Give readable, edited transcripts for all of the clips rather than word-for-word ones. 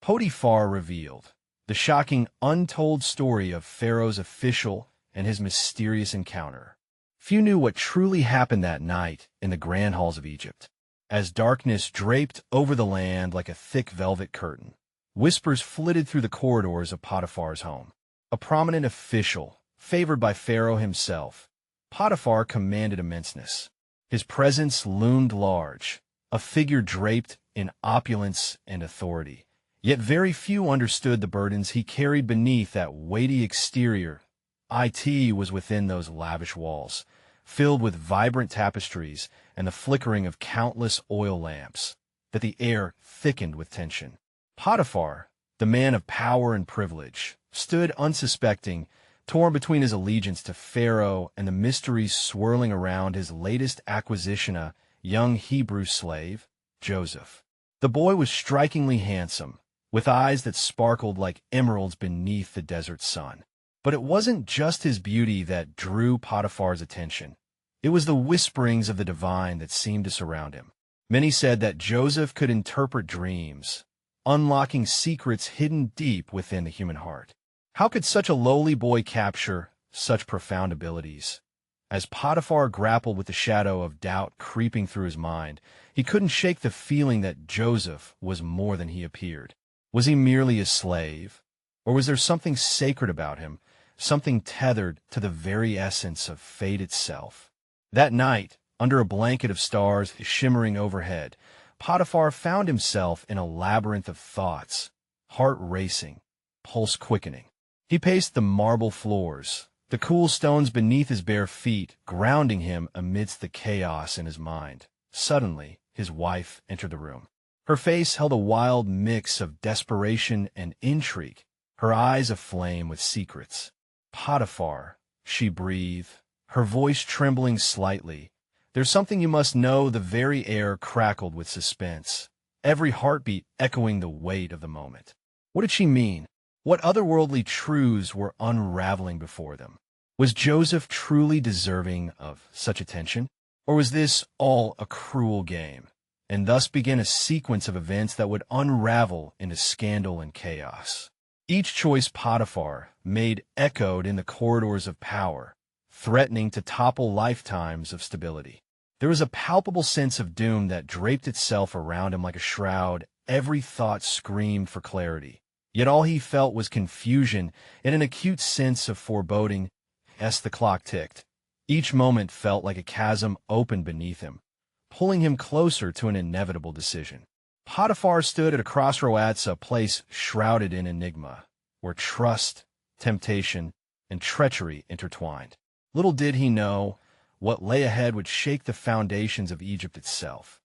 Potiphar revealed the shocking, untold story of Pharaoh's official and his mysterious encounter. Few knew what truly happened that night in the grand halls of Egypt. As darkness draped over the land like a thick velvet curtain, whispers flitted through the corridors of Potiphar's home. A prominent official, favored by Pharaoh himself, Potiphar commanded immenseness. His presence loomed large, a figure draped in opulence and authority. Yet very few understood the burdens he carried beneath that weighty exterior. It was within those lavish walls, filled with vibrant tapestries and the flickering of countless oil lamps, that the air thickened with tension. Potiphar, the man of power and privilege, stood unsuspecting, torn between his allegiance to Pharaoh and the mysteries swirling around his latest acquisition, a young Hebrew slave, Joseph. The boy was strikingly handsome, with eyes that sparkled like emeralds beneath the desert sun. But it wasn't just his beauty that drew Potiphar's attention. It was the whisperings of the divine that seemed to surround him. Many said that Joseph could interpret dreams, unlocking secrets hidden deep within the human heart. How could such a lowly boy capture such profound abilities? As Potiphar grappled with the shadow of doubt creeping through his mind, he couldn't shake the feeling that Joseph was more than he appeared. Was he merely a slave? Or was there something sacred about him, something tethered to the very essence of fate itself? That night, under a blanket of stars shimmering overhead, Potiphar found himself in a labyrinth of thoughts, heart racing, pulse quickening. He paced the marble floors, the cool stones beneath his bare feet grounding him amidst the chaos in his mind. Suddenly, his wife entered the room. Her face held a wild mix of desperation and intrigue, her eyes aflame with secrets. "Potiphar," she breathed, her voice trembling slightly. "There's something you must know." The very air crackled with suspense, every heartbeat echoing the weight of the moment. What did she mean? What otherworldly truths were unraveling before them? Was Joseph truly deserving of such attention? Or was this all a cruel game? And thus began a sequence of events that would unravel into scandal and chaos. Each choice Potiphar made echoed in the corridors of power, threatening to topple lifetimes of stability. There was a palpable sense of doom that draped itself around him like a shroud. Every thought screamed for clarity. Yet all he felt was confusion and an acute sense of foreboding. As the clock ticked, each moment felt like a chasm opened beneath him, pulling him closer to an inevitable decision. Potiphar stood at a crossroads, a place shrouded in enigma, where trust, temptation, and treachery intertwined. Little did he know, what lay ahead would shake the foundations of Egypt itself.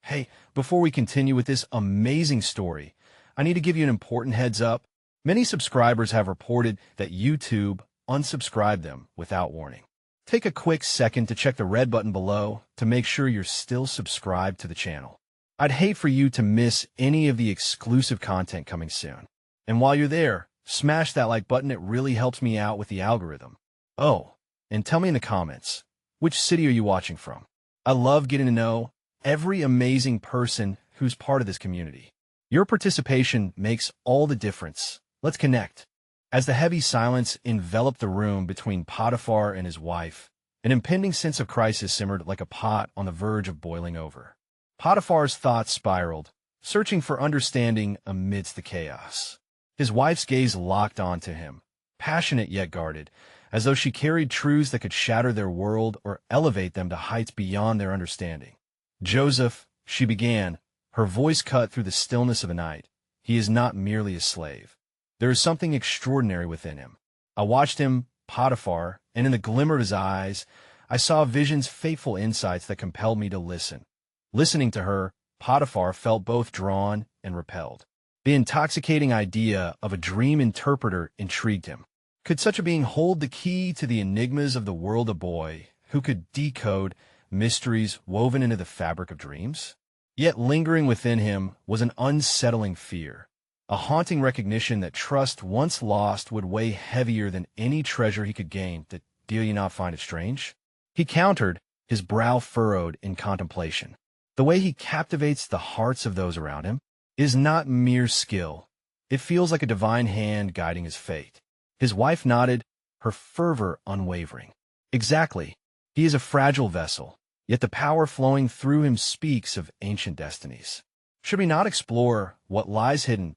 Hey, before we continue with this amazing story, I need to give you an important heads up. Many subscribers have reported that YouTube unsubscribed them without warning. Take a quick second to check the red button below to make sure you're still subscribed to the channel. I'd hate for you to miss any of the exclusive content coming soon. And while you're there, smash that like button. It really helps me out with the algorithm. Oh, and tell me in the comments, which city are you watching from? I love getting to know every amazing person who's part of this community. Your participation makes all the difference. Let's connect. As the heavy silence enveloped the room between Potiphar and his wife, an impending sense of crisis simmered like a pot on the verge of boiling over. Potiphar's thoughts spiraled, searching for understanding amidst the chaos. His wife's gaze locked onto him, passionate yet guarded, as though she carried truths that could shatter their world or elevate them to heights beyond their understanding. "Joseph," she began, her voice cut through the stillness of the night, "he is not merely a slave. There is something extraordinary within him. I watched him, Potiphar, and in the glimmer of his eyes, I saw visions, fateful insights that compelled me to listen." Listening to her, Potiphar felt both drawn and repelled. The intoxicating idea of a dream interpreter intrigued him. Could such a being hold the key to the enigmas of the world? A boy who could decode mysteries woven into the fabric of dreams? Yet lingering within him was an unsettling fear, a haunting recognition that trust once lost would weigh heavier than any treasure he could gain. Do you not find it strange? He countered, his brow furrowed in contemplation. The way he captivates the hearts of those around him is not mere skill. It feels like a divine hand guiding his fate. His wife nodded, her fervor unwavering. Exactly. He is a fragile vessel, yet the power flowing through him speaks of ancient destinies. Should we not explore what lies hidden?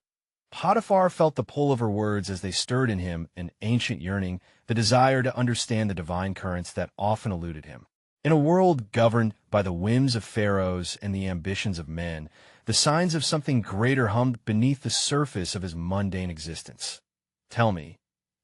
Potiphar felt the pull of her words as they stirred in him an ancient yearning, the desire to understand the divine currents that often eluded him. In a world governed by the whims of pharaohs and the ambitions of men, the signs of something greater hummed beneath the surface of his mundane existence. "Tell me,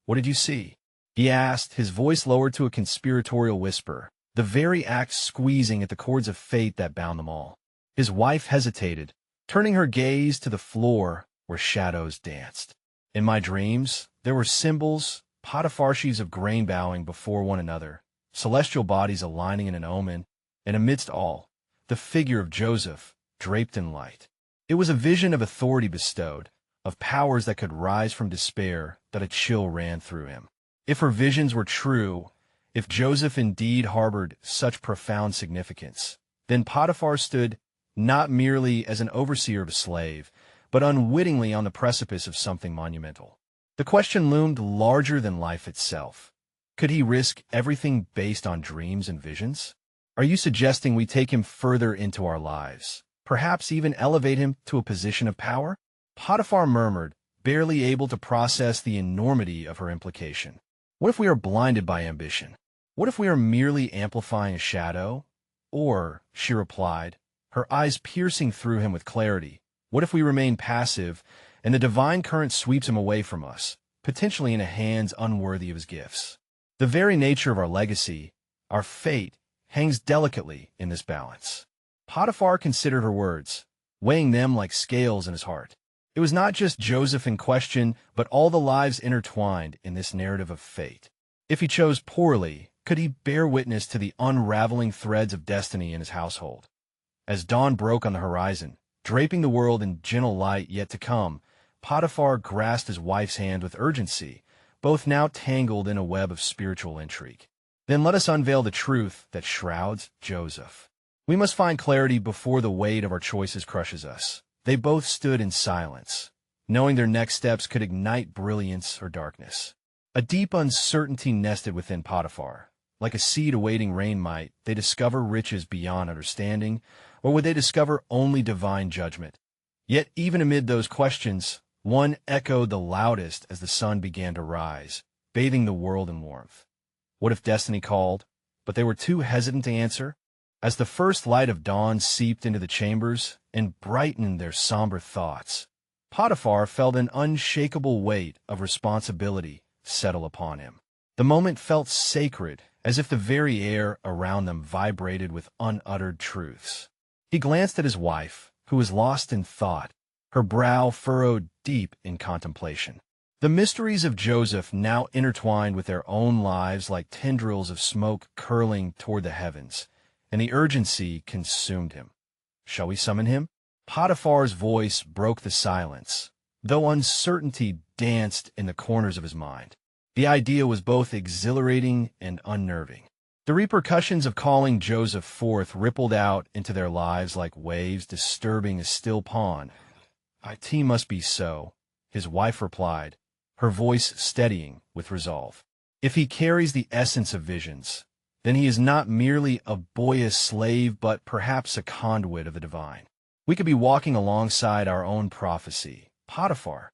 what did you see?" he asked, his voice lowered to a conspiratorial whisper, the very act squeezing at the cords of fate that bound them all. His wife hesitated, turning her gaze to the floor where shadows danced. "In my dreams, there were symbols, Potipharches of grain bowing before one another, celestial bodies aligning in an omen, and amidst all, the figure of Joseph, draped in light. It was a vision of authority bestowed, of powers that could rise from despair, that a chill ran through him. If her visions were true, if Joseph indeed harbored such profound significance, then Potiphar stood not merely as an overseer of a slave, but unwittingly on the precipice of something monumental. The question loomed larger than life itself. Could he risk everything based on dreams and visions? Are you suggesting we take him further into our lives, perhaps even elevate him to a position of power? Potiphar murmured, barely able to process the enormity of her implication. What if we are blinded by ambition? What if we are merely amplifying a shadow? Or, she replied, her eyes piercing through him with clarity, what if we remain passive and the divine current sweeps him away from us, potentially into hands unworthy of his gifts? The very nature of our legacy, our fate, hangs delicately in this balance. Potiphar considered her words, weighing them like scales in his heart. It was not just Joseph in question, but all the lives intertwined in this narrative of fate. If he chose poorly, could he bear witness to the unraveling threads of destiny in his household? As dawn broke on the horizon, draping the world in gentle light yet to come, Potiphar grasped his wife's hand with urgency, both now tangled in a web of spiritual intrigue. Then let us unveil the truth that shrouds Joseph. We must find clarity before the weight of our choices crushes us. They both stood in silence, knowing their next steps could ignite brilliance or darkness. A deep uncertainty nested within Potiphar. Like a seed awaiting rain might they discover riches beyond understanding, or would they discover only divine judgment? Yet even amid those questions, one echoed the loudest as the sun began to rise, bathing the world in warmth. What if destiny called? But they were too hesitant to answer. As the first light of dawn seeped into the chambers and brightened their somber thoughts, Potiphar felt an unshakable weight of responsibility settle upon him. The moment felt sacred, as if the very air around them vibrated with unuttered truths. He glanced at his wife, who was lost in thought, her brow furrowed deep in contemplation. The mysteries of Joseph now intertwined with their own lives like tendrils of smoke curling toward the heavens, and the urgency consumed him. Shall we summon him? Potiphar's voice broke the silence, though uncertainty danced in the corners of his mind. The idea was both exhilarating and unnerving. The repercussions of calling Joseph forth rippled out into their lives like waves disturbing a still pond. "It must be so," his wife replied, her voice steadying with resolve. "If he carries the essence of visions, then he is not merely a boyish slave, but perhaps a conduit of the divine. We could be walking alongside our own prophecy." Potiphar.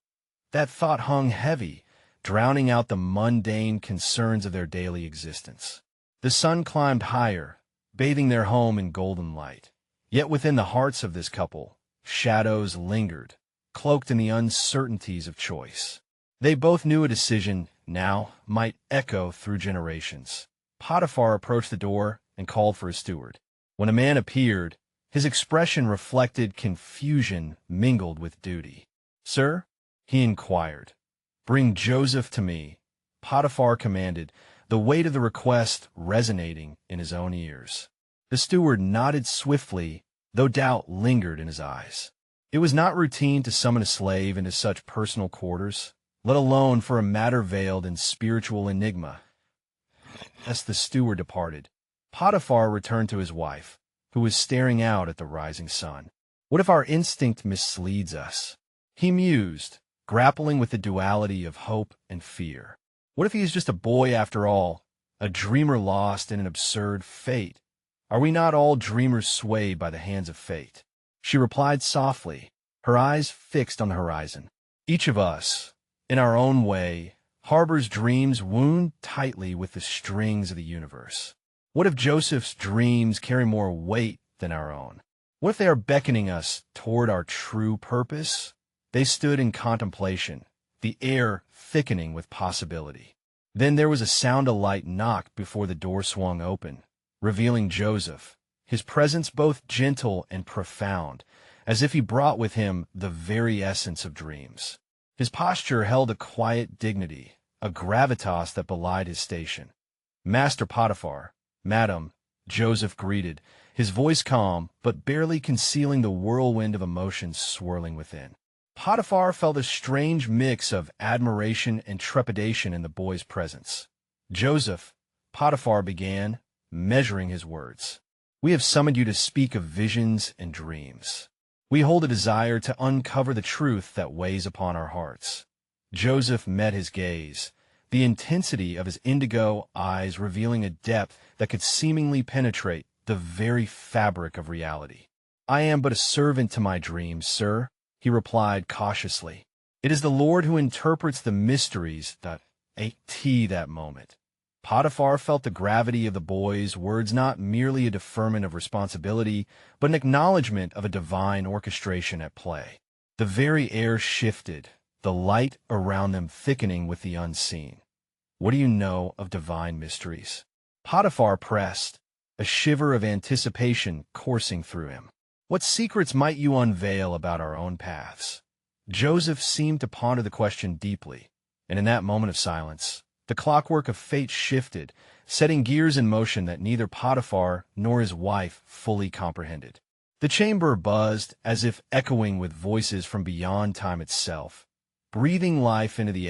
That thought hung heavy, drowning out the mundane concerns of their daily existence. The sun climbed higher, bathing their home in golden light. Yet within the hearts of this couple, shadows lingered, cloaked in the uncertainties of choice. They both knew a decision now might echo through generations. Potiphar approached the door and called for his steward. When a man appeared, his expression reflected confusion mingled with duty. "Sir," he inquired, "bring Joseph to me," Potiphar commanded, the weight of the request resonating in his own ears. The steward nodded swiftly, though doubt lingered in his eyes. It was not routine to summon a slave into such personal quarters, let alone for a matter veiled in spiritual enigma. As the steward departed, Potiphar returned to his wife, who was staring out at the rising sun. "What if our instinct misleads us?" he mused, grappling with the duality of hope and fear. What if he is just a boy after all, a dreamer lost in an absurd fate? Are we not all dreamers swayed by the hands of fate? She replied softly, her eyes fixed on the horizon. Each of us, in our own way, harbors dreams wound tightly with the strings of the universe. What if Joseph's dreams carry more weight than our own? What if they are beckoning us toward our true purpose? They stood in contemplation, the air thickening with possibility. Then there was a sound a light knock before the door swung open, revealing Joseph, his presence both gentle and profound, as if he brought with him the very essence of dreams. His posture held a quiet dignity, a gravitas that belied his station. "Master Potiphar, Madam," Joseph greeted, his voice calm, but barely concealing the whirlwind of emotions swirling within. Potiphar felt a strange mix of admiration and trepidation in the boy's presence. "Joseph," Potiphar began, measuring his words, "we have summoned you to speak of visions and dreams. We hold a desire to uncover the truth that weighs upon our hearts." Joseph met his gaze, the intensity of his indigo eyes revealing a depth that could seemingly penetrate the very fabric of reality. "I am but a servant to my dreams, sir," he replied cautiously. "It is the Lord who interprets the mysteries that that moment." Potiphar felt the gravity of the boy's words, not merely a deferment of responsibility, but an acknowledgement of a divine orchestration at play. The very air shifted, the light around them thickening with the unseen. "What do you know of divine mysteries?" Potiphar pressed, a shiver of anticipation coursing through him. "What secrets might you unveil about our own paths?" Joseph seemed to ponder the question deeply, and in that moment of silence, the clockwork of fate shifted, setting gears in motion that neither Potiphar nor his wife fully comprehended. The chamber buzzed as if echoing with voices from beyond time itself, breathing life into the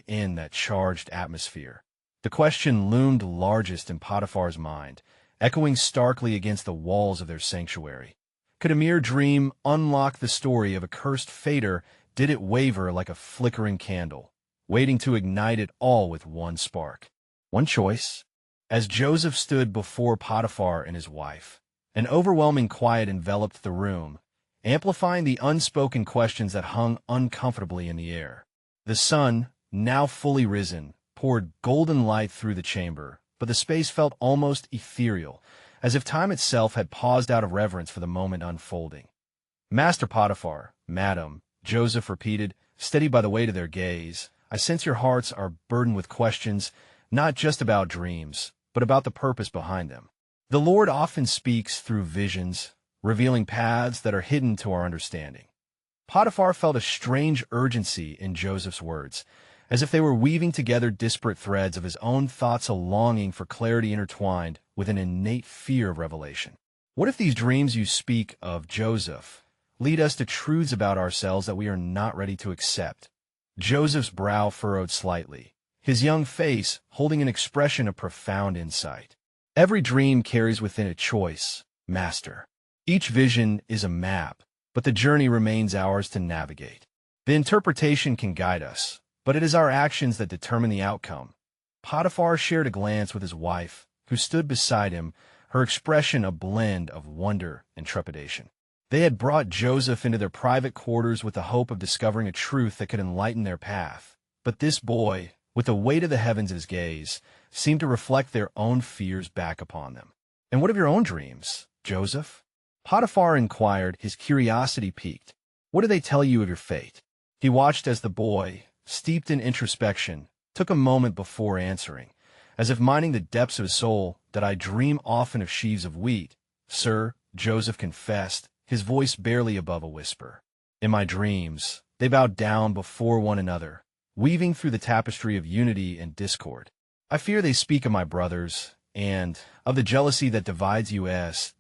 in that charged atmosphere. The question loomed largest in Potiphar's mind, echoing starkly against the walls of their sanctuary. Could a mere dream unlock the story of a cursed fater? Did it waver like a flickering candle, waiting to ignite it all with one spark? One choice. As Joseph stood before Potiphar and his wife, an overwhelming quiet enveloped the room, amplifying the unspoken questions that hung uncomfortably in the air. The sun, now fully risen, poured golden light through the chamber, but the space felt almost ethereal, as if time itself had paused out of reverence for the moment unfolding. "Master Potiphar, Madam," Joseph repeated, steady by the weight of their gaze, "I sense your hearts are burdened with questions, not just about dreams, but about the purpose behind them. The Lord often speaks through visions, revealing paths that are hidden to our understanding." Potiphar felt a strange urgency in Joseph's words, as if they were weaving together disparate threads of his own thoughts, a longing for clarity intertwined with an innate fear of revelation. "What if these dreams you speak of, Joseph, lead us to truths about ourselves that we are not ready to accept?" Joseph's brow furrowed slightly, his young face holding an expression of profound insight. "Every dream carries within it choice, Master. Each vision is a map, but the journey remains ours to navigate. The interpretation can guide us, but it is our actions that determine the outcome." Potiphar shared a glance with his wife, who stood beside him, her expression a blend of wonder and trepidation. They had brought Joseph into their private quarters with the hope of discovering a truth that could enlighten their path. But this boy, with the weight of the heavens in his gaze, seemed to reflect their own fears back upon them. "And what of your own dreams, Joseph?" Potiphar inquired, his curiosity piqued. "What do they tell you of your fate?" He watched as the boy, steeped in introspection, took a moment before answering, as if mining the depths of his soul. "That I dream often of sheaves of wheat, sir," Joseph confessed, his voice barely above a whisper. "In my dreams, they bow down before one another, weaving through the tapestry of unity and discord. I fear they speak of my brothers, and of the jealousy that divides you as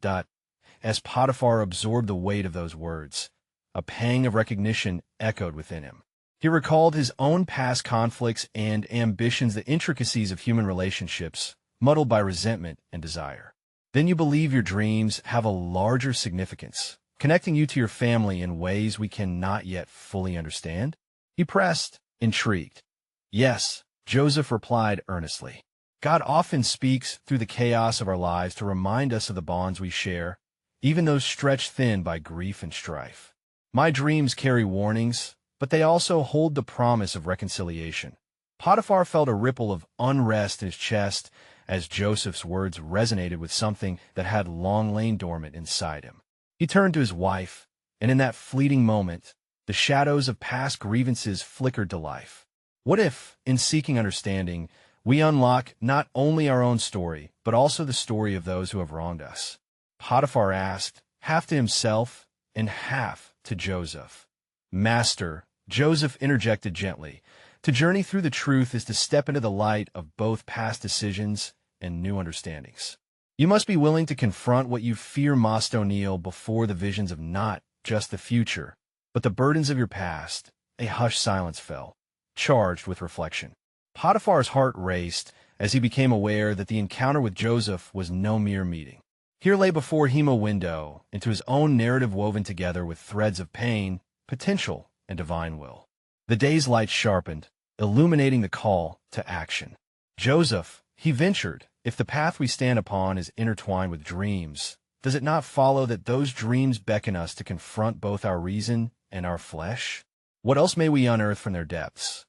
Potiphar absorbed the weight of those words, a pang of recognition echoed within him. He recalled his own past conflicts and ambitions, the intricacies of human relationships, muddled by resentment and desire. "Then you believe your dreams have a larger significance?" connecting you to your family in ways we cannot yet fully understand? He pressed, intrigued. Yes, Joseph replied earnestly. God often speaks through the chaos of our lives to remind us of the bonds we share, even those stretched thin by grief and strife. My dreams carry warnings, but they also hold the promise of reconciliation. Potiphar felt a ripple of unrest in his chest as Joseph's words resonated with something that had long lain dormant inside him. He turned to his wife, and in that fleeting moment, the shadows of past grievances flickered to life. What if, in seeking understanding, we unlock not only our own story, but also the story of those who have wronged us? Potiphar asked, half to himself and half to Joseph. Master, Joseph interjected gently, to journey through the truth is to step into the light of both past decisions and new understandings. You must be willing to confront what you fear must O'Neill before the visions of not just the future, but the burdens of your past. A hushed silence fell, charged with reflection. Potiphar's heart raced as he became aware that the encounter with Joseph was no mere meeting. Here lay before him a window into his own narrative woven together with threads of pain, potential, and divine will. The day's light sharpened, illuminating the call to action. Joseph, he ventured, if the path we stand upon is intertwined with dreams, does it not follow that those dreams beckon us to confront both our reason and our flesh? What else may we unearth from their depths?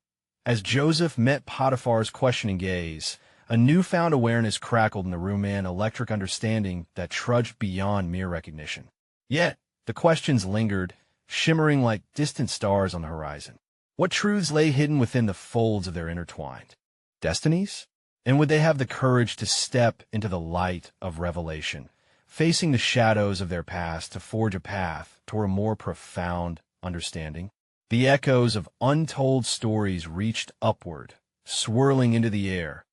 As Joseph met Potiphar's questioning gaze, a newfound awareness crackled in the room, an electric understanding that trudged beyond mere recognition. Yet, the questions lingered, shimmering like distant stars on the horizon. What truths lay hidden within the folds of their intertwined destinies? And would they have the courage to step into the light of revelation, facing the shadows of their past to forge a path toward a more profound understanding? The echoes of untold stories reached upward, swirling into the air,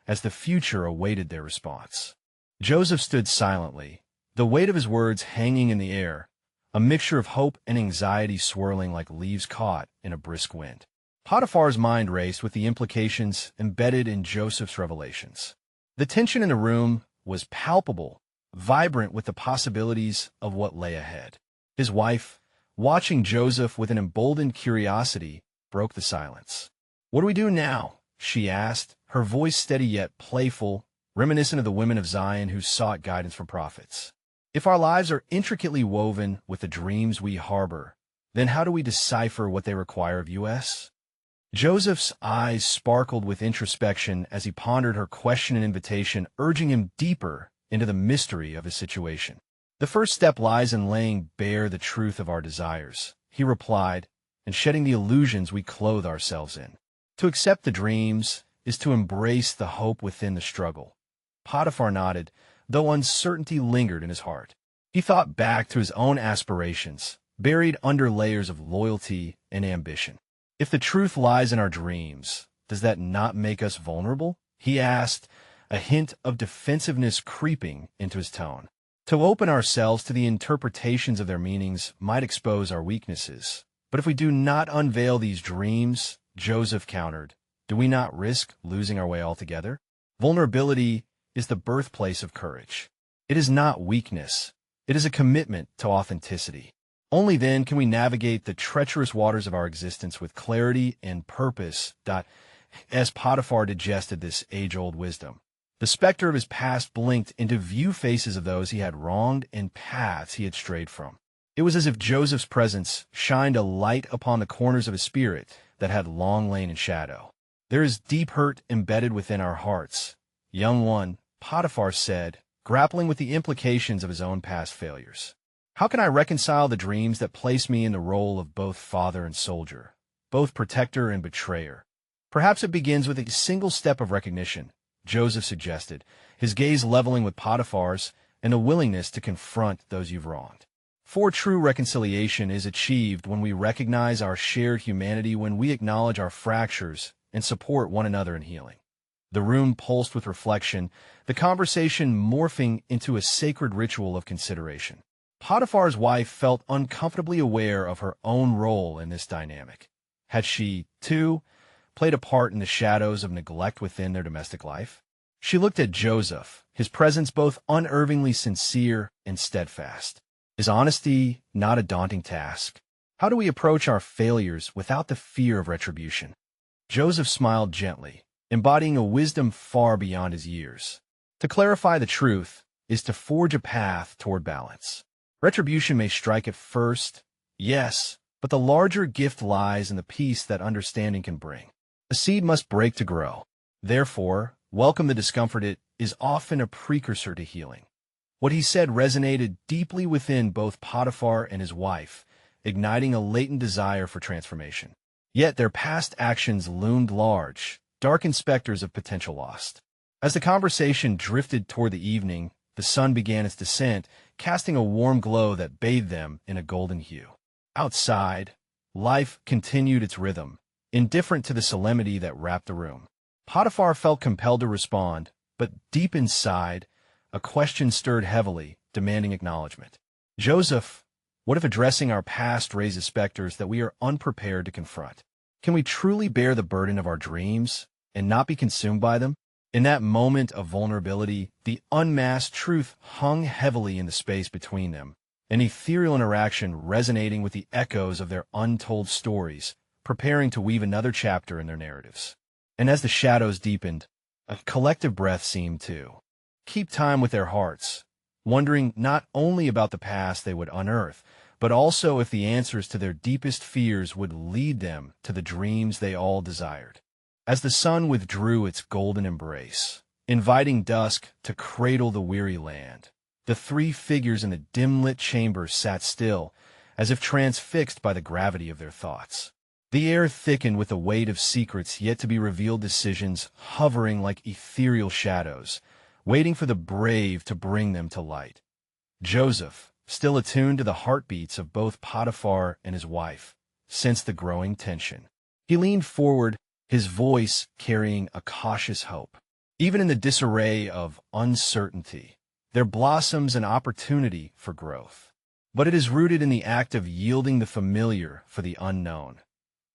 as the future awaited their response. Joseph stood silently, the weight of his words hanging in the air, a mixture of hope and anxiety swirling like leaves caught in a brisk wind. Potiphar's mind raced with the implications embedded in Joseph's revelations. The tension in the room was palpable, vibrant with the possibilities of what lay ahead. His wife, watching Joseph with an emboldened curiosity, broke the silence. "What do we do now?" she asked, her voice steady yet playful, reminiscent of the women of Zion who sought guidance from prophets. "If our lives are intricately woven with the dreams we harbor, then how do we decipher what they require of us?" Joseph's eyes sparkled with introspection as he pondered her question and invitation, urging him deeper into the mystery of his situation. "The first step lies in laying bare the truth of our desires," he replied, "and shedding the illusions we clothe ourselves in. To accept the dreams is to embrace the hope within the struggle." Potiphar nodded, though uncertainty lingered in his heart. He thought back to his own aspirations, buried under layers of loyalty and ambition. "If the truth lies in our dreams, does that not make us vulnerable?" he asked, a hint of defensiveness creeping into his tone. "To open ourselves to the interpretations of their meanings might expose our weaknesses. But if we do not unveil these dreams," Joseph countered, "do we not risk losing our way altogether? Vulnerability is the birthplace of courage. It is not weakness. It is a commitment to authenticity. Only then can we navigate the treacherous waters of our existence with clarity and purpose." As Potiphar digested this age-old wisdom, the specter of his past blinked into view faces of those he had wronged and paths he had strayed from. It was as if Joseph's presence shined a light upon the corners of his spirit that had long lain in shadow. "There is deep hurt embedded within our hearts, young one," Potiphar said, grappling with the implications of his own past failures. "How can I reconcile the dreams that place me in the role of both father and soldier, both protector and betrayer?" "Perhaps it begins with a single step of recognition," Joseph suggested, his gaze leveling with Potiphar's and a willingness to confront those you've wronged. "For true reconciliation is achieved when we recognize our shared humanity, when we acknowledge our fractures and support one another in healing." The room pulsed with reflection, the conversation morphing into a sacred ritual of consideration. Potiphar's wife felt uncomfortably aware of her own role in this dynamic. Had she, too, played a part in the shadows of neglect within their domestic life? She looked at Joseph, his presence both unervingly sincere and steadfast. Is honesty not a daunting task? How do we approach our failures without the fear of retribution? Joseph smiled gently, embodying a wisdom far beyond his years. To clarify the truth is to forge a path toward balance. Retribution may strike at first, yes, but the larger gift lies in the peace that understanding can bring. A seed must break to grow. Therefore, welcome the discomfort. It is often a precursor to healing. What he said resonated deeply within both Potiphar and his wife, igniting a latent desire for transformation. Yet their past actions loomed large, dark specters of potential loss. As the conversation drifted toward the evening, the sun began its descent, casting a warm glow that bathed them in a golden hue. Outside, life continued its rhythm, indifferent to the solemnity that wrapped the room. Potiphar felt compelled to respond, but deep inside, a question stirred heavily, demanding acknowledgement. Joseph, what if addressing our past raises specters that we are unprepared to confront? Can we truly bear the burden of our dreams and not be consumed by them? In that moment of vulnerability, the unmasked truth hung heavily in the space between them, an ethereal interaction resonating with the echoes of their untold stories, preparing to weave another chapter in their narratives. And as the shadows deepened, a collective breath seemed to keep time with their hearts, wondering not only about the past they would unearth, but also if the answers to their deepest fears would lead them to the dreams they all desired. As the sun withdrew its golden embrace, inviting dusk to cradle the weary land, the three figures in the dim-lit chamber sat still, as if transfixed by the gravity of their thoughts. The air thickened with the weight of secrets yet to be revealed, decisions hovering like ethereal shadows, waiting for the brave to bring them to light. Joseph, still attuned to the heartbeats of both Potiphar and his wife, sensed the growing tension. He leaned forward, his voice carrying a cautious hope. Even in the disarray of uncertainty, there blossoms an opportunity for growth. But it is rooted in the act of yielding the familiar for the unknown.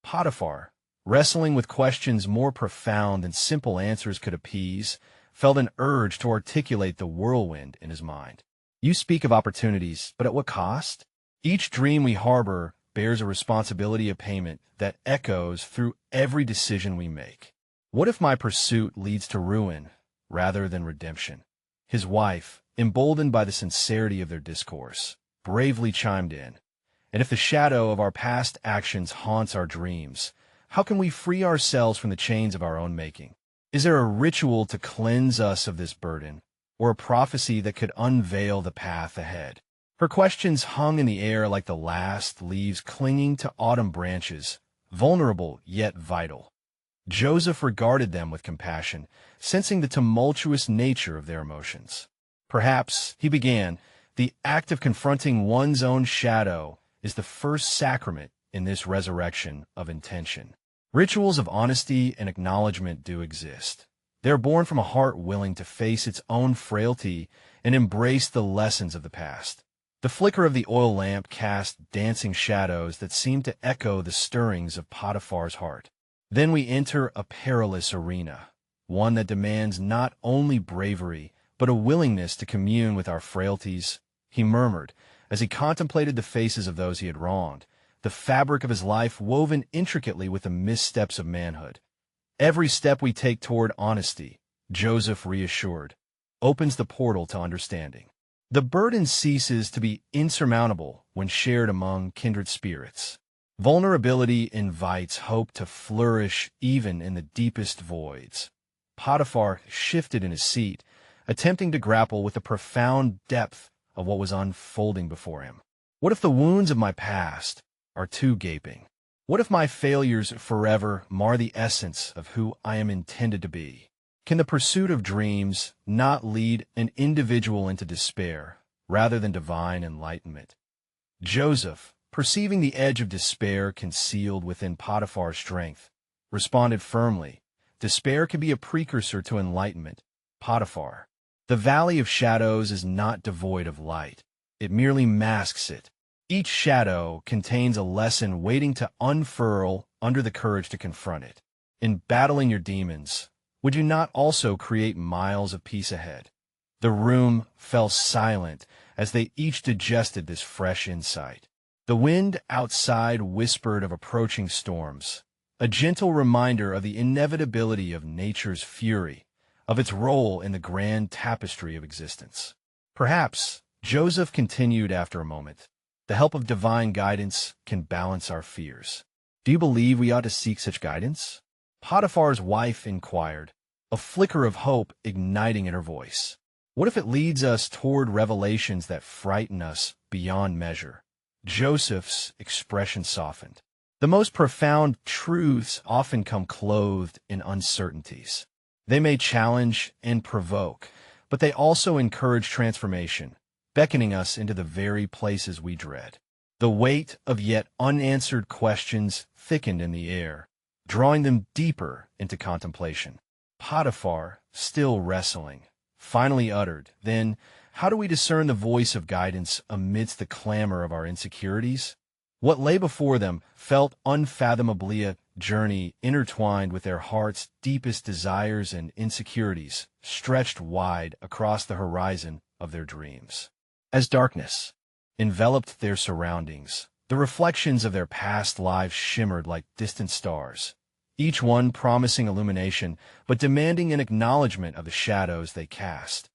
Potiphar, wrestling with questions more profound than simple answers could appease, felt an urge to articulate the whirlwind in his mind. You speak of opportunities, but at what cost? Each dream we harbor bears a responsibility of payment that echoes through every decision we make. What if my pursuit leads to ruin rather than redemption? His wife, emboldened by the sincerity of their discourse, bravely chimed in. And if the shadow of our past actions haunts our dreams, how can we free ourselves from the chains of our own making? Is there a ritual to cleanse us of this burden, or a prophecy that could unveil the path ahead? Her questions hung in the air like the last leaves clinging to autumn branches, vulnerable yet vital. Joseph regarded them with compassion, sensing the tumultuous nature of their emotions. Perhaps, he began, the act of confronting one's own shadow is the first sacrament in this resurrection of intention. Rituals of honesty and acknowledgement do exist. They are born from a heart willing to face its own frailty and embrace the lessons of the past. The flicker of the oil lamp cast dancing shadows that seemed to echo the stirrings of Potiphar's heart. Then we enter a perilous arena, one that demands not only bravery, but a willingness to commune with our frailties, he murmured, as he contemplated the faces of those he had wronged, the fabric of his life woven intricately with the missteps of manhood. Every step we take toward honesty, Joseph reassured, opens the portal to understanding. The burden ceases to be insurmountable when shared among kindred spirits. Vulnerability invites hope to flourish even in the deepest voids. Potiphar shifted in his seat, attempting to grapple with the profound depth of what was unfolding before him. What if the wounds of my past are too gaping? What if my failures forever mar the essence of who I am intended to be? Can the pursuit of dreams not lead an individual into despair rather than divine enlightenment? Joseph, perceiving the edge of despair concealed within Potiphar's strength, responded firmly, despair can be a precursor to enlightenment. Potiphar, the valley of shadows is not devoid of light. It merely masks it. Each shadow contains a lesson waiting to unfurl under the courage to confront it. In battling your demons, would you not also create miles of peace ahead? The The room fell silent as they each digested this fresh insight. The wind outside whispered of approaching storms, a gentle reminder of the inevitability of nature's fury, of its role in the grand tapestry of existence. Perhaps, Joseph continued after a moment, the help of divine guidance can balance our fears. Do you believe we ought to seek such guidance? Potiphar's wife inquired, a flicker of hope igniting in her voice. What if it leads us toward revelations that frighten us beyond measure? Joseph's expression softened. The most profound truths often come clothed in uncertainties. They may challenge and provoke, but they also encourage transformation, beckoning us into the very places we dread. The weight of yet unanswered questions thickened in the air, drawing them deeper into contemplation. Potiphar, still wrestling, finally uttered, "Then, how do we discern the voice of guidance amidst the clamor of our insecurities?" What lay before them felt unfathomably a journey intertwined with their heart's deepest desires and insecurities, stretched wide across the horizon of their dreams. As darkness enveloped their surroundings, the reflections of their past lives shimmered like distant stars, each one promising illumination, but demanding an acknowledgement of the shadows they cast.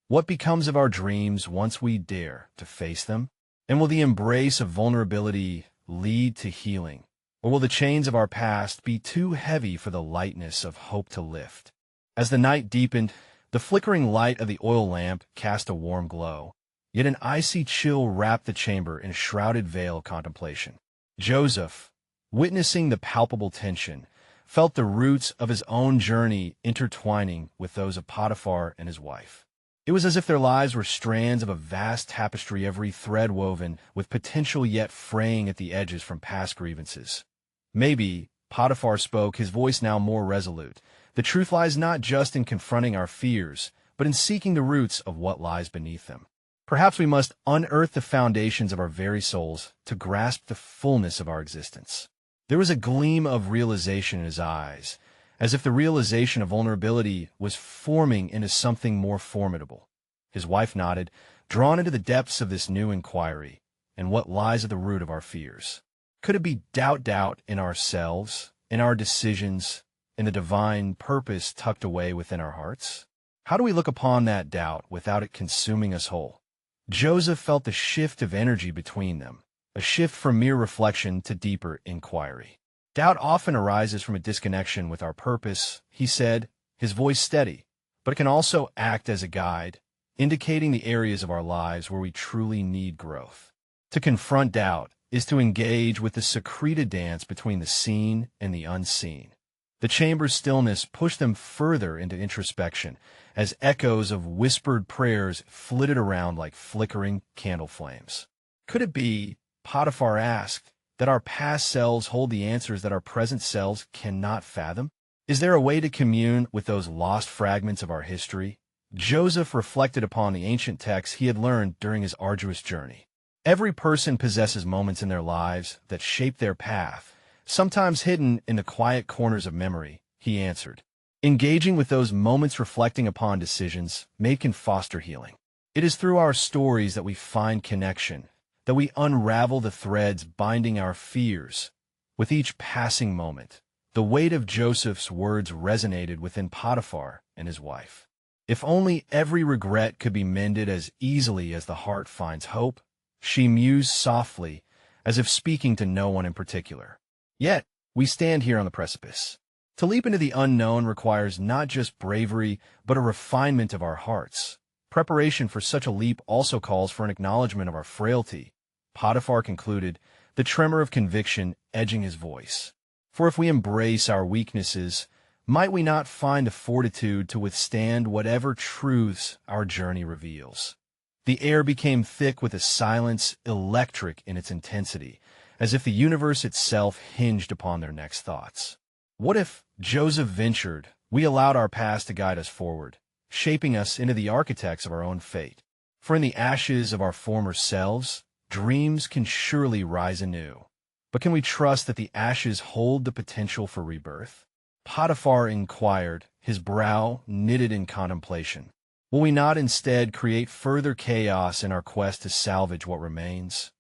What becomes of our dreams once we dare to face them? And will the embrace of vulnerability lead to healing? Or will the chains of our past be too heavy for the lightness of hope to lift? As the night deepened, the flickering light of the oil lamp cast a warm glow, yet an icy chill wrapped the chamber in a shrouded veil of contemplation. Joseph, witnessing the palpable tension, felt the roots of his own journey intertwining with those of Potiphar and his wife. It was as if their lives were strands of a vast tapestry, every thread woven with potential yet fraying at the edges from past grievances. Maybe, Potiphar spoke, his voice now more resolute. The truth lies not just in confronting our fears, but in seeking the roots of what lies beneath them. Perhaps we must unearth the foundations of our very souls to grasp the fullness of our existence. There was a gleam of realization in his eyes, as if the realization of vulnerability was forming into something more formidable. His wife nodded, drawn into the depths of this new inquiry, and what lies at the root of our fears. Could it be doubt in ourselves, in our decisions, in the divine purpose tucked away within our hearts? How do we look upon that doubt without it consuming us whole? Joseph felt the shift of energy between them, a shift from mere reflection to deeper inquiry. Doubt often arises from a disconnection with our purpose, he said, his voice steady, but it can also act as a guide, indicating the areas of our lives where we truly need growth. To confront doubt is to engage with the secreted dance between the seen and the unseen. The chamber's stillness pushed them further into introspection, as echoes of whispered prayers flitted around like flickering candle flames. Could it be, Potiphar asked, that our past selves hold the answers that our present selves cannot fathom? Is there a way to commune with those lost fragments of our history? Joseph reflected upon the ancient texts he had learned during his arduous journey. Every person possesses moments in their lives that shape their path, sometimes hidden in the quiet corners of memory, he answered. Engaging with those moments, reflecting upon decisions made, can foster healing. It is through our stories that we find connection, that we unravel the threads binding our fears. With each passing moment, the weight of Joseph's words resonated within Potiphar and his wife. If only every regret could be mended as easily as the heart finds hope, she mused softly, as if speaking to no one in particular. Yet, we stand here on the precipice. To leap into the unknown requires not just bravery, but a refinement of our hearts. Preparation for such a leap also calls for an acknowledgement of our frailty, Potiphar concluded, the tremor of conviction edging his voice. For if we embrace our weaknesses, might we not find the fortitude to withstand whatever truths our journey reveals? The air became thick with a silence electric in its intensity, as if the universe itself hinged upon their next thoughts. What if, Joseph ventured, we allowed our past to guide us forward, shaping us into the architects of our own fate? For in the ashes of our former selves, dreams can surely rise anew. But can we trust that the ashes hold the potential for rebirth? Potiphar inquired, his brow knitted in contemplation. Will we not instead create further chaos in our quest to salvage what remains?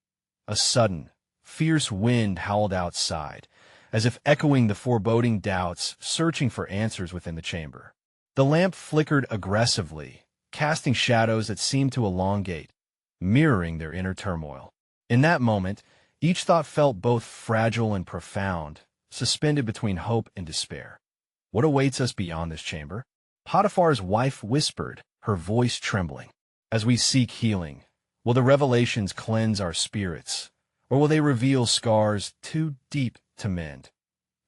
A sudden, fierce wind howled outside, as if echoing the foreboding doubts searching for answers within the chamber. The lamp flickered aggressively, casting shadows that seemed to elongate, mirroring their inner turmoil. In that moment, each thought felt both fragile and profound, suspended between hope and despair. What awaits us beyond this chamber? Potiphar's wife whispered, her voice trembling. As we seek healing, will the revelations cleanse our spirits, or will they reveal scars too deep to mend?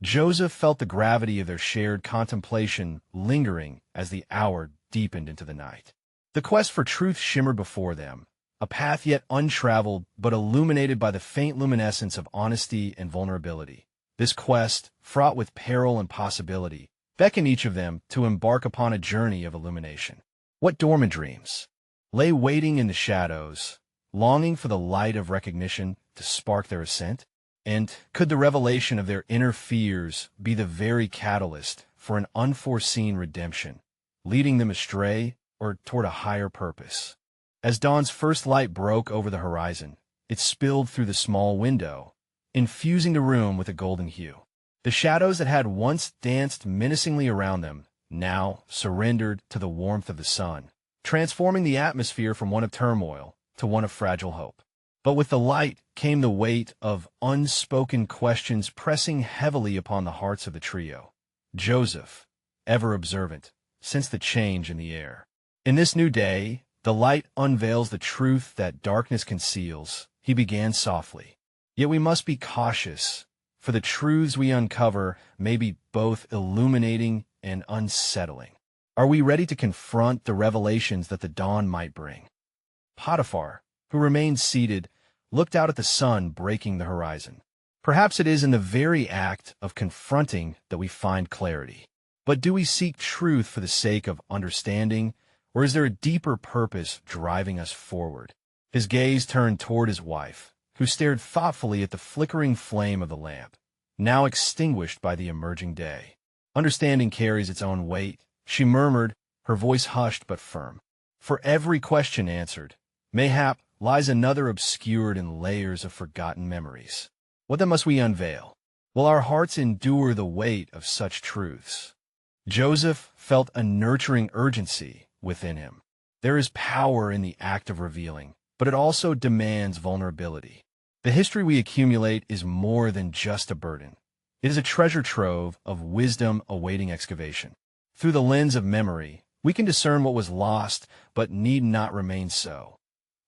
Joseph felt the gravity of their shared contemplation lingering as the hour deepened into the night. The quest for truth shimmered before them, a path yet untraveled but illuminated by the faint luminescence of honesty and vulnerability. This quest, fraught with peril and possibility, beckoned each of them to embark upon a journey of illumination. What dormant dreams lay waiting in the shadows, longing for the light of recognition to spark their ascent? And could the revelation of their inner fears be the very catalyst for an unforeseen redemption, leading them astray or toward a higher purpose? As dawn's first light broke over the horizon, it spilled through the small window, infusing the room with a golden hue. The shadows that had once danced menacingly around them now surrendered to the warmth of the sun, transforming the atmosphere from one of turmoil to one of fragile hope. But with the light came the weight of unspoken questions pressing heavily upon the hearts of the trio. Joseph, ever observant, sensed the change in the air. In this new day, the light unveils the truth that darkness conceals, he began softly. Yet we must be cautious, for the truths we uncover may be both illuminating and unsettling. Are we ready to confront the revelations that the dawn might bring? Potiphar, who remained seated, looked out at the sun breaking the horizon. Perhaps it is in the very act of confronting that we find clarity. But do we seek truth for the sake of understanding, or is there a deeper purpose driving us forward? His gaze turned toward his wife, who stared thoughtfully at the flickering flame of the lamp, now extinguished by the emerging day. Understanding carries its own weight, she murmured, her voice hushed but firm. For every question answered, mayhap lies another obscured in layers of forgotten memories. What then must we unveil? Will our hearts endure the weight of such truths? Joseph felt a nurturing urgency within him. There is power in the act of revealing, but it also demands vulnerability. The history we accumulate is more than just a burden. It is a treasure trove of wisdom awaiting excavation. Through the lens of memory, we can discern what was lost but need not remain so.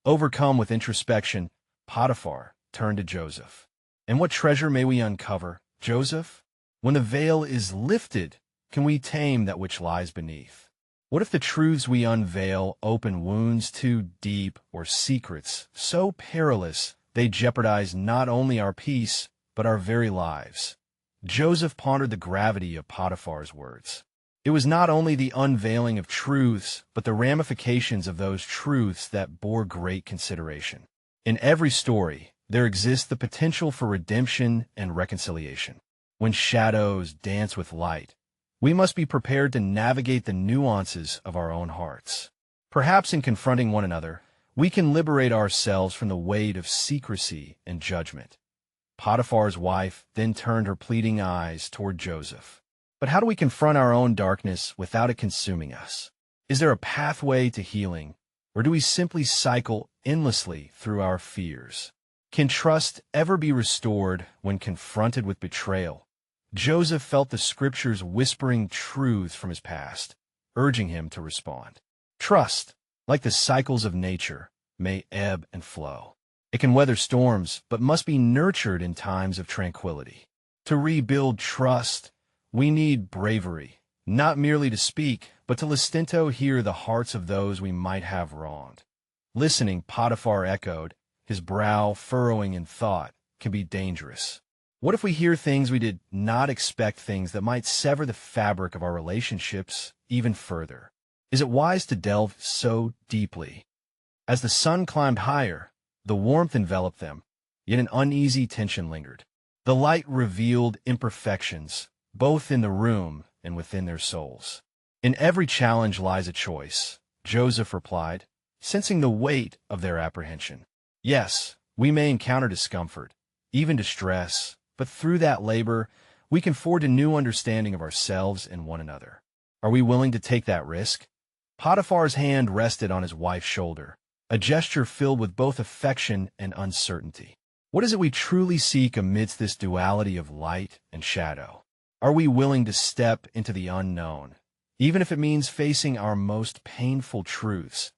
Overcome with introspection, Potiphar turned to Joseph. And what treasure may we uncover, Joseph? When the veil is lifted, can we tame that which lies beneath? What if the truths we unveil open wounds too deep or secrets so perilous they jeopardize not only our peace, but our very lives? Joseph pondered the gravity of Potiphar's words. It was not only the unveiling of truths, but the ramifications of those truths that bore great consideration. In every story, there exists the potential for redemption and reconciliation. When shadows dance with light, we must be prepared to navigate the nuances of our own hearts. Perhaps in confronting one another, we can liberate ourselves from the weight of secrecy and judgment. Potiphar's wife then turned her pleading eyes toward Joseph. But how do we confront our own darkness without it consuming us? Is there a pathway to healing, or do we simply cycle endlessly through our fears? Can trust ever be restored when confronted with betrayal? Joseph felt the scriptures whispering truths from his past, urging him to respond. Trust, like the cycles of nature, may ebb and flow. It can weather storms, but must be nurtured in times of tranquility. To rebuild trust, we need bravery, not merely to speak, but to listento hear the hearts of those we might have wronged. Listening, Potiphar echoed, his brow furrowing in thought, can be dangerous. What if we hear things we did not expect, things that might sever the fabric of our relationships even further? Is it wise to delve so deeply? As the sun climbed higher, the warmth enveloped them, yet an uneasy tension lingered. The light revealed imperfections, both in the room and within their souls. In every challenge lies a choice, Joseph replied, sensing the weight of their apprehension. Yes, we may encounter discomfort, even distress, but through that labor, we can forge a new understanding of ourselves and one another. Are we willing to take that risk? Potiphar's hand rested on his wife's shoulder, a gesture filled with both affection and uncertainty. What is it we truly seek amidst this duality of light and shadow? Are we willing to step into the unknown, even if it means facing our most painful truths?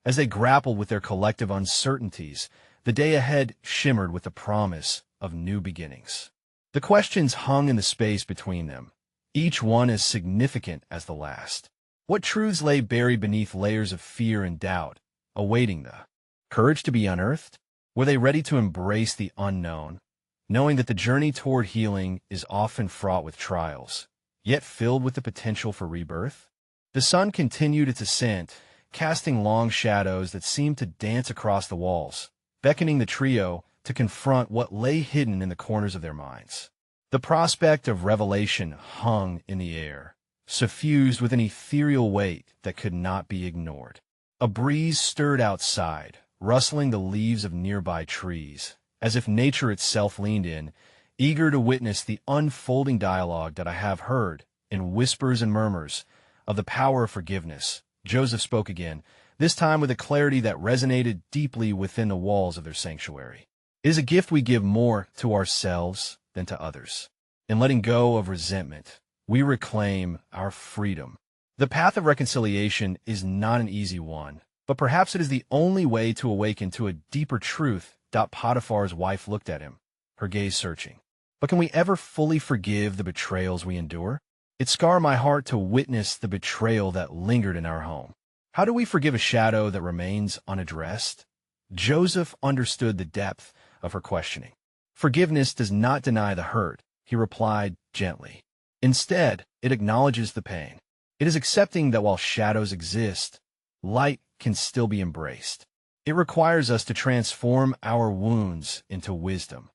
As they grappled with their collective uncertainties, the day ahead shimmered with the promise of new beginnings. The questions hung in the space between them, each one as significant as the last. What truths lay buried beneath layers of fear and doubt, awaiting the courage to be unearthed? Were they ready to embrace the unknown, knowing that the journey toward healing is often fraught with trials, yet filled with the potential for rebirth? The sun continued its ascent, casting long shadows that seemed to dance across the walls, beckoning the trio to confront what lay hidden in the corners of their minds. The prospect of revelation hung in the air, suffused with an ethereal weight that could not be ignored. A breeze stirred outside, rustling the leaves of nearby trees, as if nature itself leaned in, eager to witness the unfolding dialogue that I have heard, in whispers and murmurs, of the power of forgiveness. Joseph spoke again, this time with a clarity that resonated deeply within the walls of their sanctuary. It is a gift we give more to ourselves than to others. In letting go of resentment, we reclaim our freedom. The path of reconciliation is not an easy one, but perhaps it is the only way to awaken to a deeper truth. Potiphar's wife looked at him, her gaze searching. But can we ever fully forgive the betrayals we endure? It scarred my heart to witness the betrayal that lingered in our home. How do we forgive a shadow that remains unaddressed? Joseph understood the depth of her questioning. Forgiveness does not deny the hurt, he replied gently. Instead, it acknowledges the pain. It is accepting that while shadows exist, light can still be embraced. It requires us to transform our wounds into wisdom.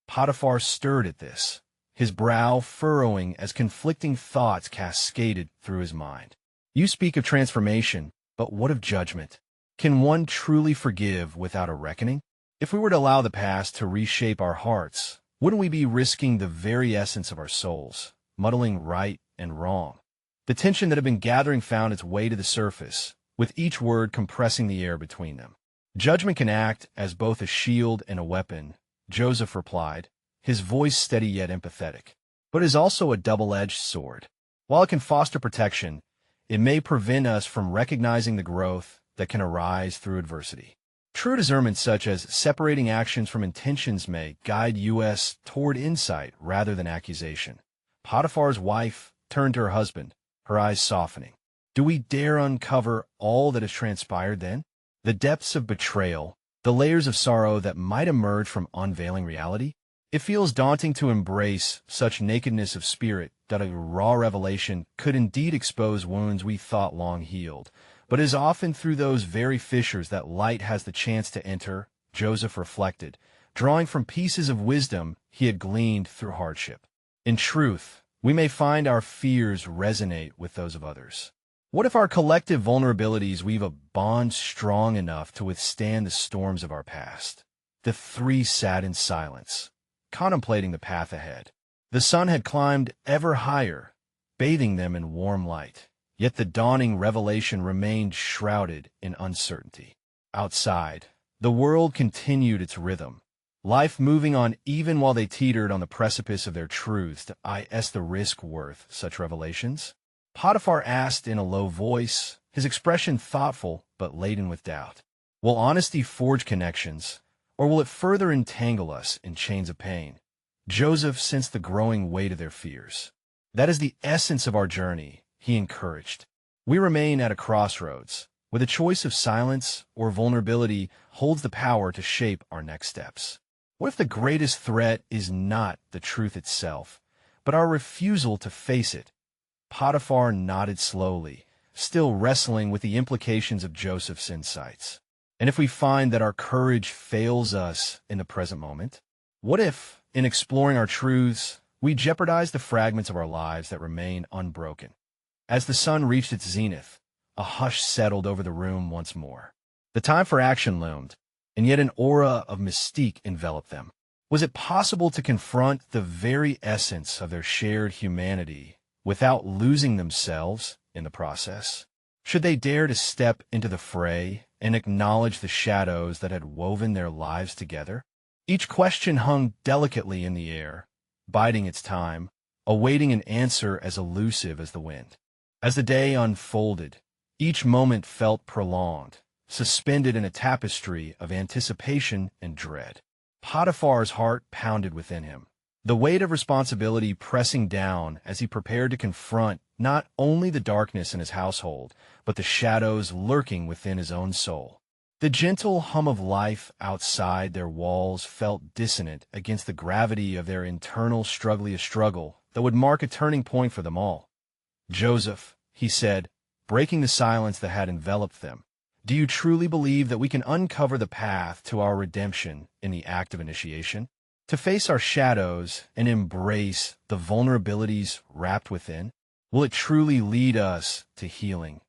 Potiphar stirred at this, his brow furrowing as conflicting thoughts cascaded through his mind. You speak of transformation, but what of judgment? Can one truly forgive without a reckoning? If we were to allow the past to reshape our hearts, wouldn't we be risking the very essence of our souls, muddling right and wrong? The tension that had been gathering found its way to the surface, with each word compressing the air between them. Judgment can act as both a shield and a weapon, Joseph replied, his voice steady yet empathetic. But it is also a double-edged sword. While it can foster protection, it may prevent us from recognizing the growth that can arise through adversity. True discernment such as separating actions from intentions may guide us toward insight rather than accusation. Potiphar's wife turned to her husband, her eyes softening. Do we dare uncover all that has transpired then? The depths of betrayal, the layers of sorrow that might emerge from unveiling reality? It feels daunting to embrace such nakedness of spirit that a raw revelation could indeed expose wounds we thought long healed. But it is often through those very fissures that light has the chance to enter, Joseph reflected, drawing from pieces of wisdom he had gleaned through hardship. In truth, we may find our fears resonate with those of others. What if our collective vulnerabilities weave a bond strong enough to withstand the storms of our past? The three sat in silence, contemplating the path ahead. The sun had climbed ever higher, bathing them in warm light. Yet the dawning revelation remained shrouded in uncertainty. Outside, the world continued its rhythm, life moving on even while they teetered on the precipice of their truths. Is the risk worth such revelations? Potiphar asked in a low voice, his expression thoughtful but laden with doubt. Will honesty forge connections, or will it further entangle us in chains of pain? Joseph sensed the growing weight of their fears. That is the essence of our journey, he encouraged. We remain at a crossroads, where the choice of silence or vulnerability holds the power to shape our next steps. What if the greatest threat is not the truth itself, but our refusal to face it? Potiphar nodded slowly, still wrestling with the implications of Joseph's insights. And if we find that our courage fails us in the present moment? What if, in exploring our truths, we jeopardize the fragments of our lives that remain unbroken? As the sun reached its zenith, a hush settled over the room once more. The time for action loomed, and yet an aura of mystique enveloped them. Was it possible to confront the very essence of their shared humanity without losing themselves in the process? Should they dare to step into the fray and acknowledge the shadows that had woven their lives together? Each question hung delicately in the air, biding its time, awaiting an answer as elusive as the wind. As the day unfolded, each moment felt prolonged, suspended in a tapestry of anticipation and dread. Potiphar's heart pounded within him, the weight of responsibility pressing down as he prepared to confront not only the darkness in his household, but the shadows lurking within his own soul. The gentle hum of life outside their walls felt dissonant against the gravity of their internal struggle that would mark a turning point for them all. "Joseph," he said, breaking the silence that had enveloped them, "do you truly believe that we can uncover the path to our redemption in the act of initiation? To face our shadows and embrace the vulnerabilities wrapped within? Will it truly lead us to healing?"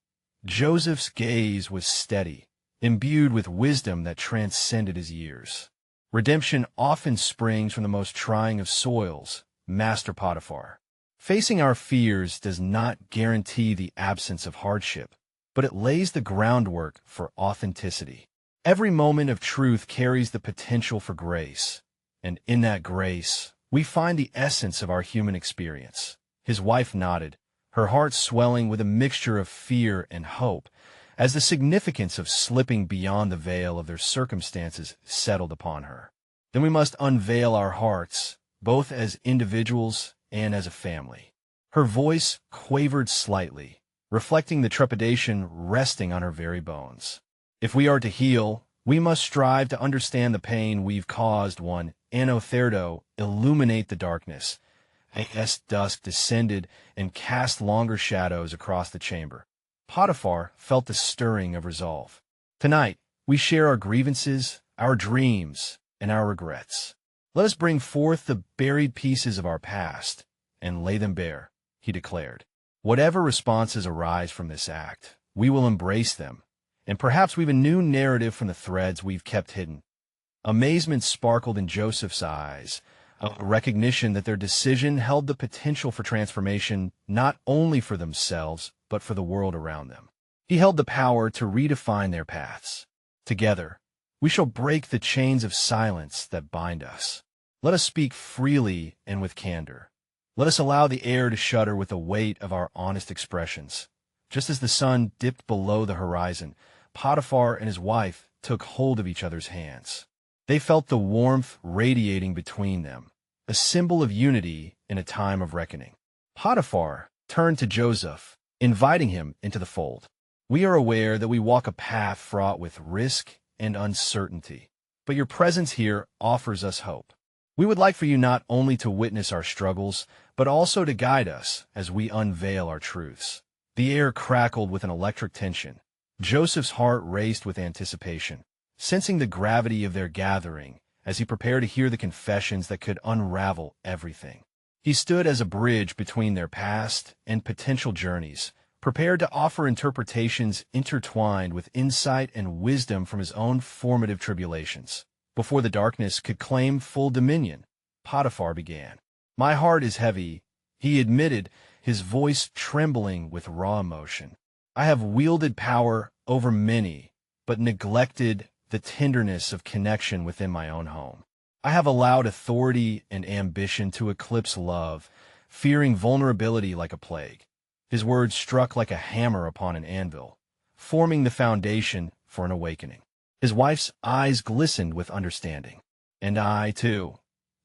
Joseph's gaze was steady, imbued with wisdom that transcended his years. "Redemption often springs from the most trying of soils, Master Potiphar. Facing our fears does not guarantee the absence of hardship, but it lays the groundwork for authenticity. Every moment of truth carries the potential for grace, and in that grace, we find the essence of our human experience." His wife nodded, her heart swelling with a mixture of fear and hope, as the significance of slipping beyond the veil of their circumstances settled upon her. "Then we must unveil our hearts, both as individuals and as a family." Her voice quavered slightly, reflecting the trepidation resting on her very bones. "If we are to heal, we must strive to understand the pain we've caused. One Untold, illuminate the darkness." As dusk descended and cast longer shadows across the chamber, Potiphar felt the stirring of resolve. "Tonight, we share our grievances, our dreams, and our regrets. Let us bring forth the buried pieces of our past and lay them bare," he declared. "Whatever responses arise from this act, we will embrace them, and perhaps weave a new narrative from the threads we've kept hidden." Amazement sparkled in Joseph's eyes, a recognition that their decision held the potential for transformation not only for themselves, but for the world around them. He held the power to redefine their paths. "Together, we shall break the chains of silence that bind us. Let us speak freely and with candor. Let us allow the air to shudder with the weight of our honest expressions." Just as the sun dipped below the horizon, Potiphar and his wife took hold of each other's hands. They felt the warmth radiating between them, a symbol of unity in a time of reckoning. Potiphar turned to Joseph, inviting him into the fold. "We are aware that we walk a path fraught with risk and uncertainty, but your presence here offers us hope. We would like for you not only to witness our struggles, but also to guide us as we unveil our truths." The air crackled with an electric tension. Joseph's heart raced with anticipation, sensing the gravity of their gathering as he prepared to hear the confessions that could unravel everything. He stood as a bridge between their past and potential journeys, prepared to offer interpretations intertwined with insight and wisdom from his own formative tribulations. Before the darkness could claim full dominion, Potiphar began. "My heart is heavy," he admitted, his voice trembling with raw emotion. "I have wielded power over many, but neglected the tenderness of connection within my own home. I have allowed authority and ambition to eclipse love, fearing vulnerability like a plague." His words struck like a hammer upon an anvil, forming the foundation for an awakening. His wife's eyes glistened with understanding. "And I, too,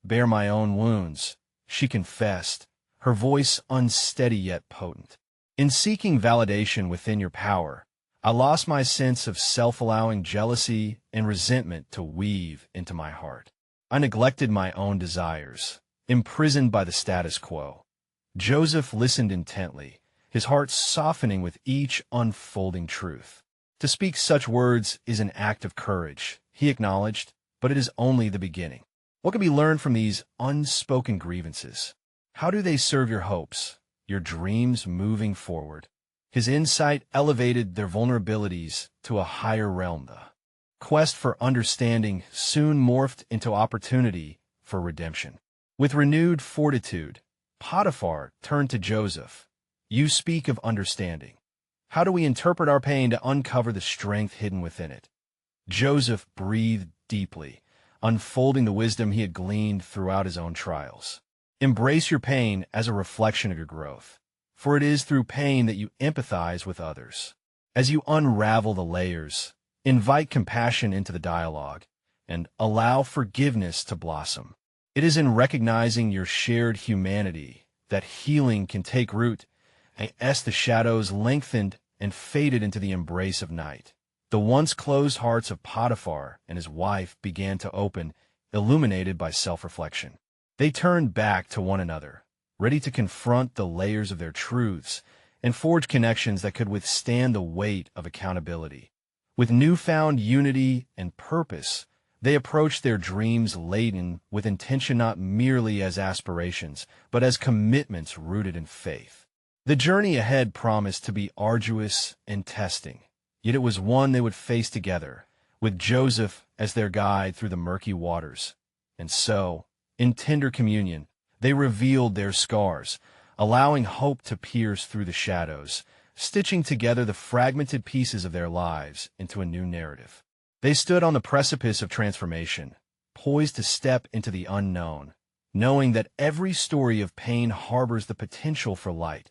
bear my own wounds," she confessed, her voice unsteady yet potent. "In seeking validation within your power, I lost my sense of self, allowing jealousy and resentment to weave into my heart. I neglected my own desires, imprisoned by the status quo." Joseph listened intently, his heart softening with each unfolding truth. "To speak such words is an act of courage," he acknowledged, "but it is only the beginning. What can be learned from these unspoken grievances? How do they serve your hopes, your dreams moving forward?" His insight elevated their vulnerabilities to a higher realm. The quest for understanding soon morphed into opportunity for redemption. With renewed fortitude, Potiphar turned to Joseph. "You speak of understanding. How do we interpret our pain to uncover the strength hidden within it?" Joseph breathed deeply, unfolding the wisdom he had gleaned throughout his own trials. "Embrace your pain as a reflection of your growth, for it is through pain that you empathize with others. As you unravel the layers, invite compassion into the dialogue, and allow forgiveness to blossom. It is in recognizing your shared humanity that healing can take root, as the shadows lengthened and faded into the embrace of night. The once closed hearts of Potiphar and his wife began to open, illuminated by self-reflection. They turned back to one another, ready to confront the layers of their truths and forge connections that could withstand the weight of accountability. With newfound unity and purpose, they approached their dreams laden with intention, not merely as aspirations, but as commitments rooted in faith. The journey ahead promised to be arduous and testing, yet it was one they would face together, with Joseph as their guide through the murky waters. And so, in tender communion, they revealed their scars, allowing hope to pierce through the shadows, stitching together the fragmented pieces of their lives into a new narrative. They stood on the precipice of transformation, poised to step into the unknown, knowing that every story of pain harbors the potential for light.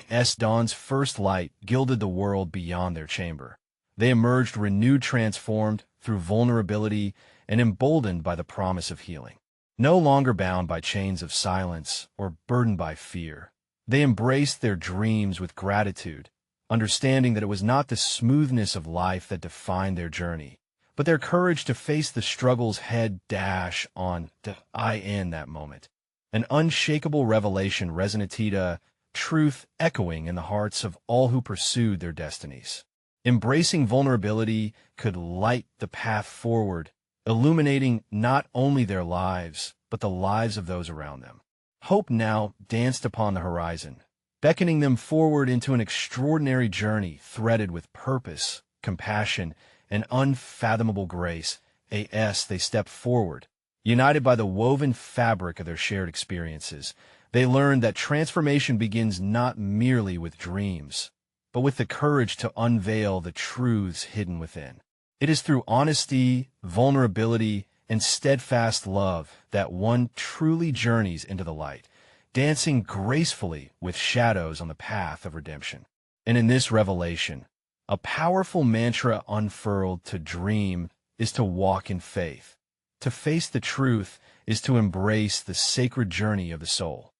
As dawn's first light gilded the world beyond their chamber, they emerged renewed, transformed through vulnerability, and emboldened by the promise of healing. No longer bound by chains of silence or burdened by fear, they embraced their dreams with gratitude, understanding that it was not the smoothness of life that defined their journey, but their courage to face the struggles head-on in that moment. An unshakable revelation resonated, truth echoing in the hearts of all who pursued their destinies. Embracing vulnerability could light the path forward, illuminating not only their lives, but the lives of those around them. Hope now danced upon the horizon, beckoning them forward into an extraordinary journey threaded with purpose, compassion, and unfathomable grace. As they stepped forward, united by the woven fabric of their shared experiences, they learned that transformation begins not merely with dreams, but with the courage to unveil the truths hidden within. It is through honesty, vulnerability, and steadfast love that one truly journeys into the light, dancing gracefully with shadows on the path of redemption. And in this revelation, a powerful mantra unfurled: to dream is to walk in faith. To face the truth is to embrace the sacred journey of the soul.